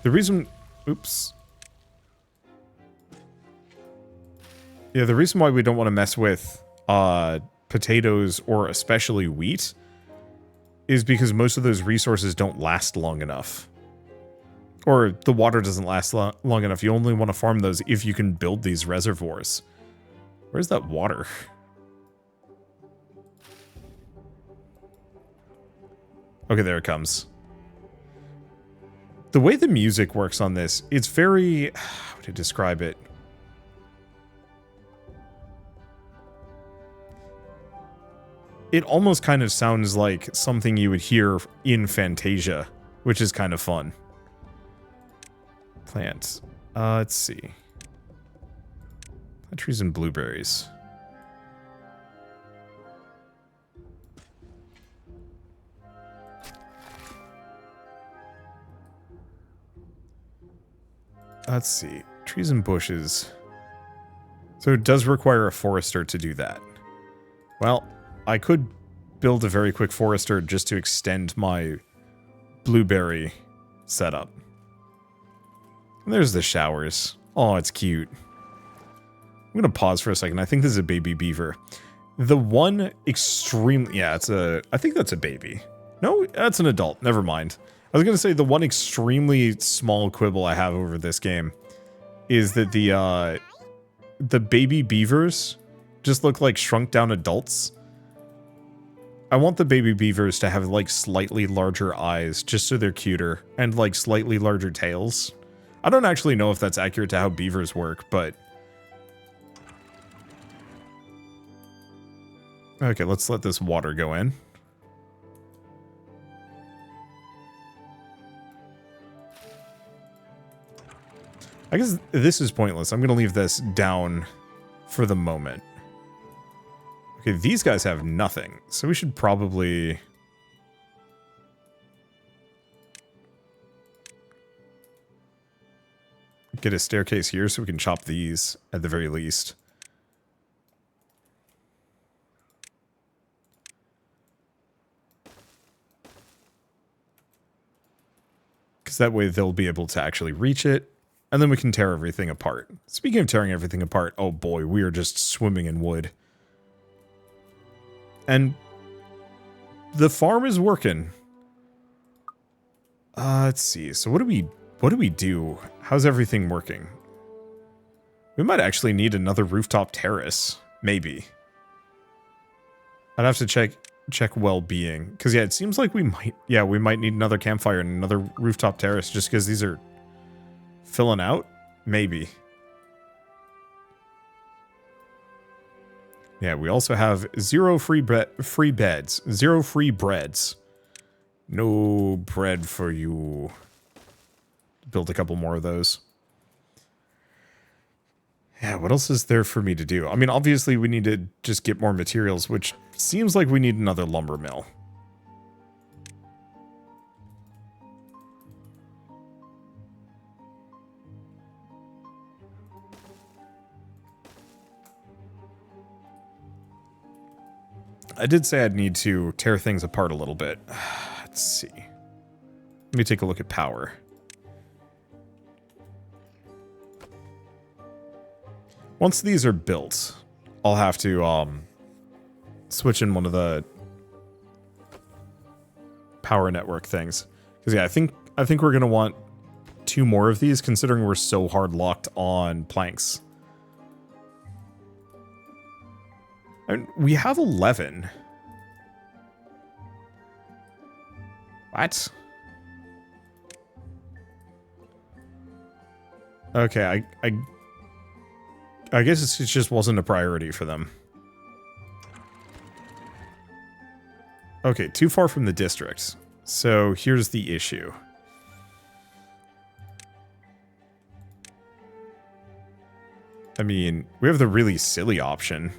reason... Oops. Yeah, the reason why we don't want to mess with potatoes or especially wheat is because most of those resources don't last long enough. Or the water doesn't last long enough. You only want to farm those if you can build these reservoirs. Where's that water? Okay, there it comes. The way the music works on this, it's very... how to describe it? It almost kind of sounds like something you would hear in Fantasia, which is kind of fun. Plants. Let's see. Trees and blueberries. Let's see. Trees and bushes. So it does require a forester to do that. Well, I could build a very quick forester just to extend my blueberry setup. And there's the showers. Oh, it's cute. I'm going to pause for a second. I think this is a baby beaver. The one extremely... yeah, I think that's a baby. No, that's an adult. Never mind. I was going to say the one extremely small quibble I have over this game is that the baby beavers just look like shrunk down adults. I want the baby beavers to have like slightly larger eyes just so they're cuter and like slightly larger tails. I don't actually know if that's accurate to how beavers work, but... okay, let's let this water go in. I guess this is pointless. I'm going to leave this down for the moment. Okay, these guys have nothing, so we should probably... get a staircase here so we can chop these at the very least. Because that way they'll be able to actually reach it, and then we can tear everything apart. Speaking of tearing everything apart, oh boy, we are just swimming in wood. And the farm is working. Let's see. So what do we do? How's everything working? We might actually need another rooftop terrace. Maybe. I'd have to check well-being. Because, yeah, it seems like we might need another campfire and another rooftop terrace just because these are filling out. Maybe. Yeah, we also have 0 free beds. 0 free breads. No bread for you. Build a couple more of those. Yeah, what else is there for me to do? I mean, obviously we need to just get more materials, which seems like we need another lumber mill. I did say I'd need to tear things apart a little bit. Let's see. Let me take a look at power. Once these are built, I'll have to switch in one of the power network things. Because yeah, I think we're gonna want 2 more of these, considering we're so hard locked on planks. And we have 11. What? Okay, I guess it just wasn't a priority for them. Okay, too far from the district. So here's the issue. I mean, we have the really silly option.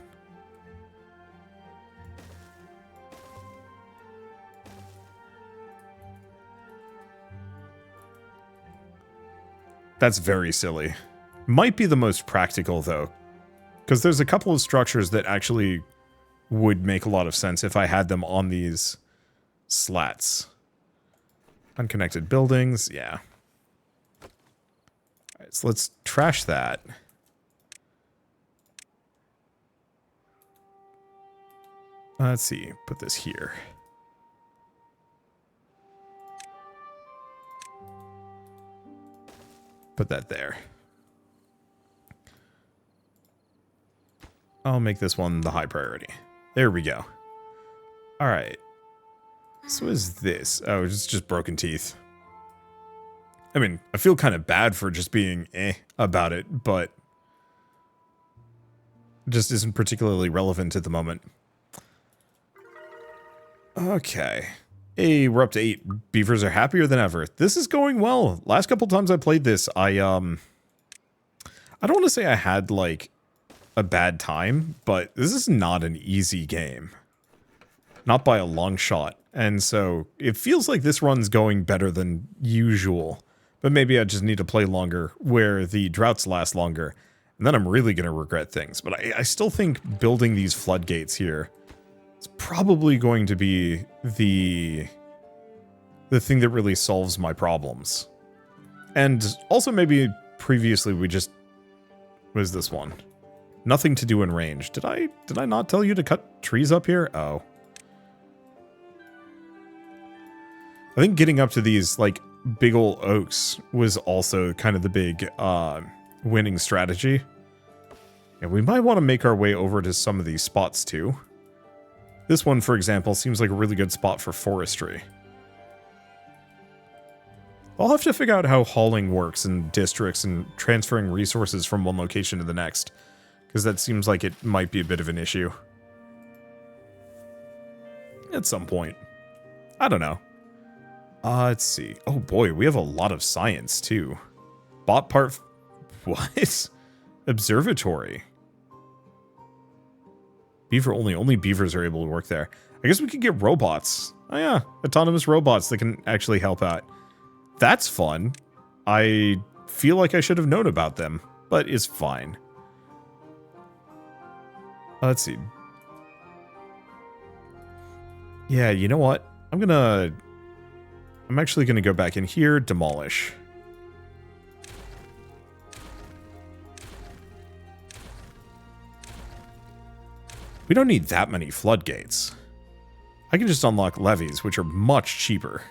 That's very silly. Might be the most practical, though. Because there's a couple of structures that actually would make a lot of sense if I had them on these slats. Unconnected buildings, yeah. Alright, so let's trash that. Let's see, put this here. Put that there. I'll make this one the high priority. There we go. Alright. So what is this? Oh, it's just broken teeth. I mean, I feel kind of bad for just being about it, but it just isn't particularly relevant at the moment. Okay. Hey, we're up to 8. Beavers are happier than ever. This is going well. Last couple times I played this, I don't want to say I had, like, a bad time, but this is not an easy game. Not by a long shot. And so, it feels like this run's going better than usual. But maybe I just need to play longer, where the droughts last longer. And then I'm really going to regret things. But I still think building these floodgates here is probably going to be the thing that really solves my problems. And also maybe previously we just... What is this one? Nothing to do in range. Did I not tell you to cut trees up here? Oh. I think getting up to these, like, big ol' oaks was also kind of the big winning strategy. And we might want to make our way over to some of these spots too. This one, for example, seems like a really good spot for forestry. I'll have to figure out how hauling works in districts and transferring resources from one location to the next, because that seems like it might be a bit of an issue. At some point. I don't know. Let's see. Oh boy, we have a lot of science too. Bot part... What? Observatory. Beaver only. Only beavers are able to work there. I guess we could get robots. Oh yeah, autonomous robots that can actually help out. That's fun. I feel like I should have known about them, but it's fine. Let's see. Yeah, you know what? I'm actually gonna go back in here, demolish. We don't need that many floodgates. I can just unlock levees, which are much cheaper.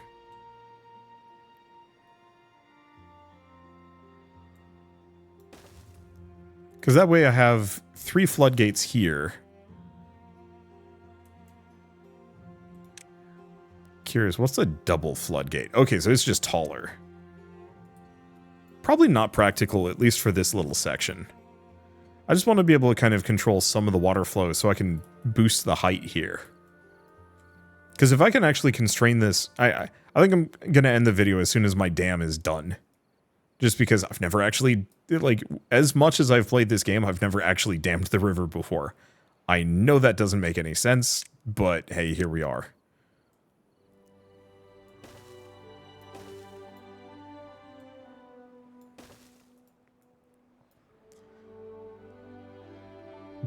Because that way I have 3 floodgates here. Curious, what's a double floodgate? Okay, so it's just taller. Probably not practical, at least for this little section. I just want to be able to kind of control some of the water flow so I can boost the height here. Because if I can actually constrain this, I think I'm going to end the video as soon as my dam is done. just because I've never actually, like, as much as I've played this game, I've never actually dammed the river before. I know that doesn't make any sense, but hey, here we are.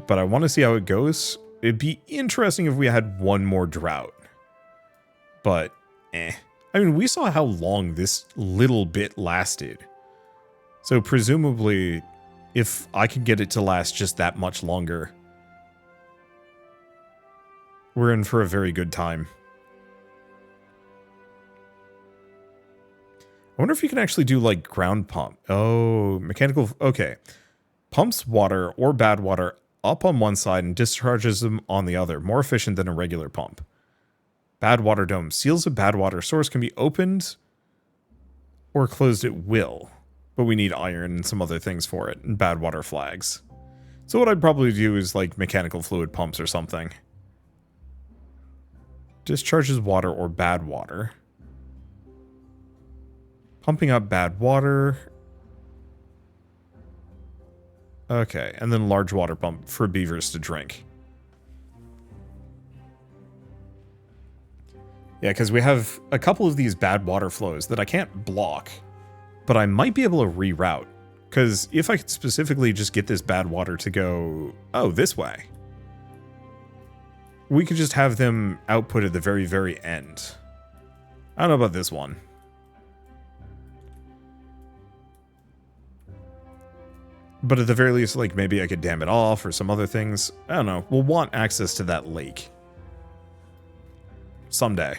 But I want to see how it goes. It'd be interesting if we had one more drought. But, I mean, we saw how long this little bit lasted. So presumably, if I could get it to last just that much longer, we're in for a very good time. I wonder if you can actually do, like, ground pump. Oh, mechanical... Okay. Pumps water or bad water up on one side and discharges them on the other. More efficient than a regular pump. Bad water dome. Seals a bad water source can be opened or closed at will. But we need iron and some other things for it. And bad water flags. So what I'd probably do is like mechanical fluid pumps or something. Discharges water or bad water. Pumping up bad water. Okay, and then large water pump for beavers to drink. Yeah, because we have a couple of these bad water flows that I can't block, but I might be able to reroute. Because if I could specifically just get this bad water to go, oh, this way, we could just have them output at the very, very end. I don't know about this one. But at the very least, like, maybe I could dam it off or some other things. I don't know. We'll want access to that lake. Someday.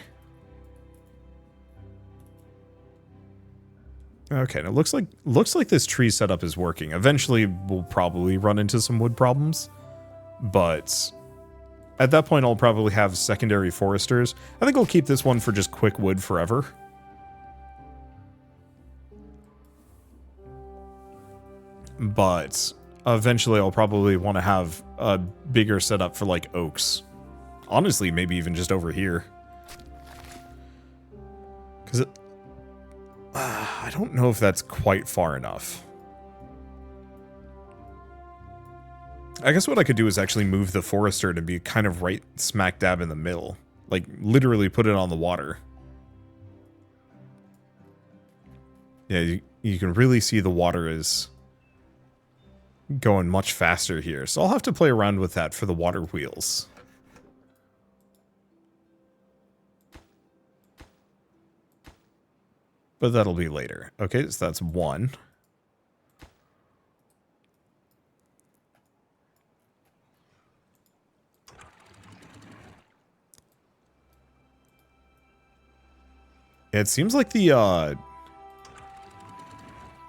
Okay, now looks like this tree setup is working. Eventually, we'll probably run into some wood problems. But at that point, I'll probably have secondary foresters. I think I'll keep this one for just quick wood forever. But eventually I'll probably want to have a bigger setup for like oaks. Honestly, maybe even just over here. Because I don't know if that's quite far enough. I guess what I could do is actually move the forester to be kind of right smack dab in the middle. Like literally put it on the water. Yeah, you can really see the water is going much faster here. So I'll have to play around with that for the water wheels. But that'll be later. Okay, so that's one. It seems like the,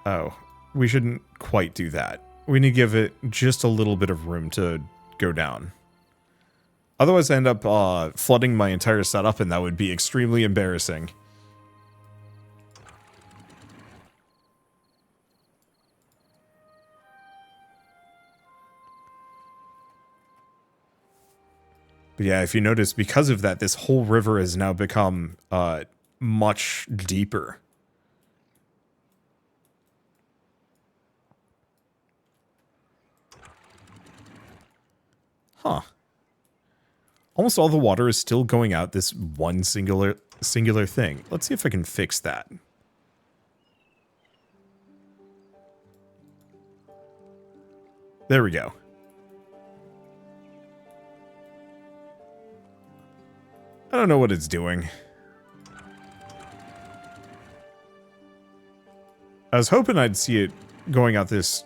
oh, we shouldn't quite do that. We need to give it just a little bit of room to go down. Otherwise, I end up flooding my entire setup, and that would be extremely embarrassing. But yeah, if you notice, because of that, this whole river has now become much deeper. Huh. Almost all the water is still going out this one singular thing. Let's see if I can fix that. There we go. I don't know what it's doing. I was hoping I'd see it going out this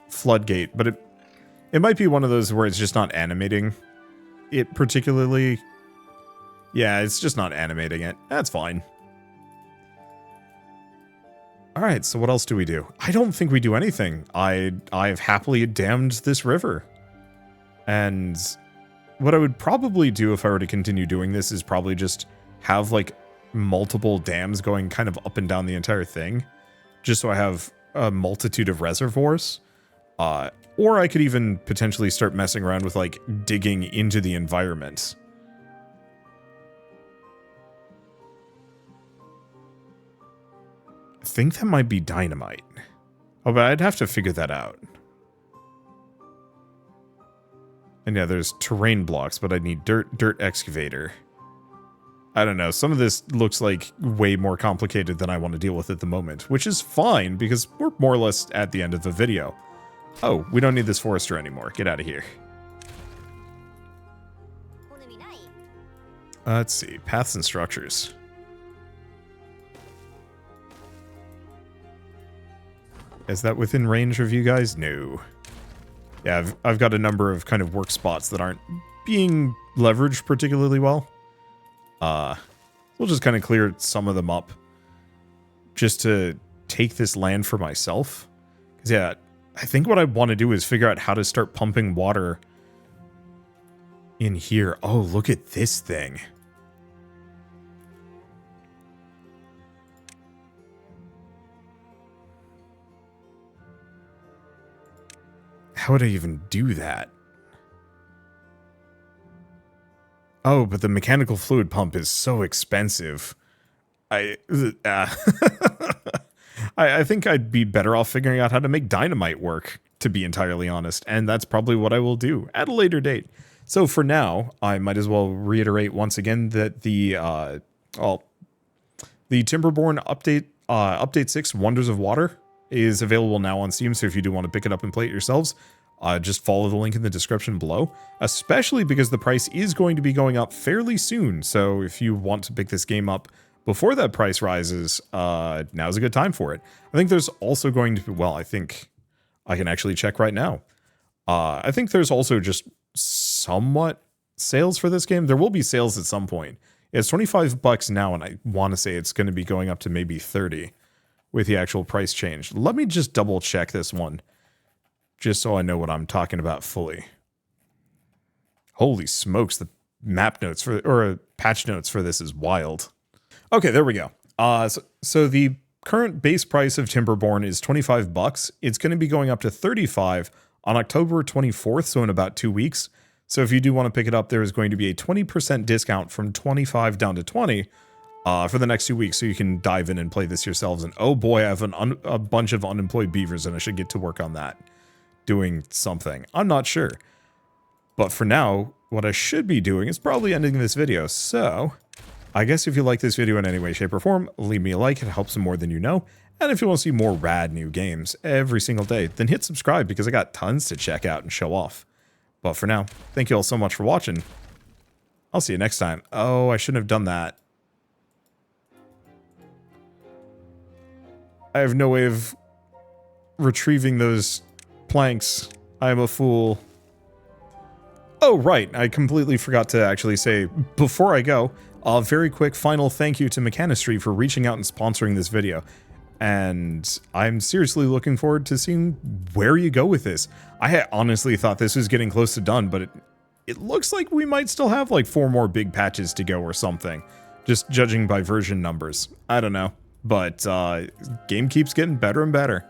floodgate, but it might be one of those where it's just not animating it particularly. Yeah, it's just not animating it. That's fine. Alright, so what else do we do? I don't think we do anything. I've happily dammed this river. And what I would probably do if I were to continue doing this is probably just have like multiple dams going kind of up and down the entire thing. Just so I have a multitude of reservoirs. Or I could even potentially start messing around with like digging into the environment. I think that might be dynamite. Oh, but I'd have to figure that out. And yeah, there's terrain blocks, but I need dirt excavator. I don't know. Some of this looks like way more complicated than I want to deal with at the moment, which is fine because we're more or less at the end of the video. Oh, we don't need this forester anymore. Get out of here. Let's see. Paths and structures. Is that within range of you guys? No. Yeah, I've got a number of kind of work spots that aren't being leveraged particularly well. We'll just kind of clear some of them up just to take this land for myself. Because, yeah, I think what I want to do is figure out how to start pumping water in here. Oh, look at this thing. How would I even do that? Oh, but the mechanical fluid pump is so expensive. I think I'd be better off figuring out how to make dynamite work, to be entirely honest. And that's probably what I will do at a later date. So for now, I might as well reiterate once again that the Timberborn update 6 Wonders of Water is available now on Steam. So if you do want to pick it up and play it yourselves, just follow the link in the description below, especially because the price is going to be going up fairly soon. So if you want to pick this game up before that price rises, now's a good time for it. I think there's also going to be, well, I think I can actually check right now. I think there's also just somewhat sales for this game. There will be sales at some point. It's $25 now, and I want to say it's going to be going up to maybe 30 with the actual price change. Let me just double check this one, just so I know what I'm talking about fully. Holy smokes, the map notes for, or patch notes for this is wild. Okay, there we go. So the current base price of Timberborn is $25. It's going to be going up to $35 on October 24th, so in about 2 weeks. So if you do want to pick it up, there is going to be a 20% discount from 25 down to 20 for the next 2 weeks, so you can dive in and play this yourselves. And oh boy, I have a bunch of unemployed beavers, and I should get to work on that. Doing something. I'm not sure. But for now, what I should be doing is probably ending this video. So I guess if you like this video in any way, shape, or form, leave me a like. It helps more than you know. And if you want to see more rad new games every single day, then hit subscribe because I got tons to check out and show off. But for now, thank you all so much for watching. I'll see you next time. Oh, I shouldn't have done that. I have no way of retrieving those planks. I am a fool. Oh, right. I completely forgot to actually say, before I go, a very quick final thank you to Mechanistry for reaching out and sponsoring this video. And I'm seriously looking forward to seeing where you go with this. I honestly thought this was getting close to done, but it looks like we might still have like 4 more big patches to go or something. Just judging by version numbers. I don't know. But game keeps getting better and better.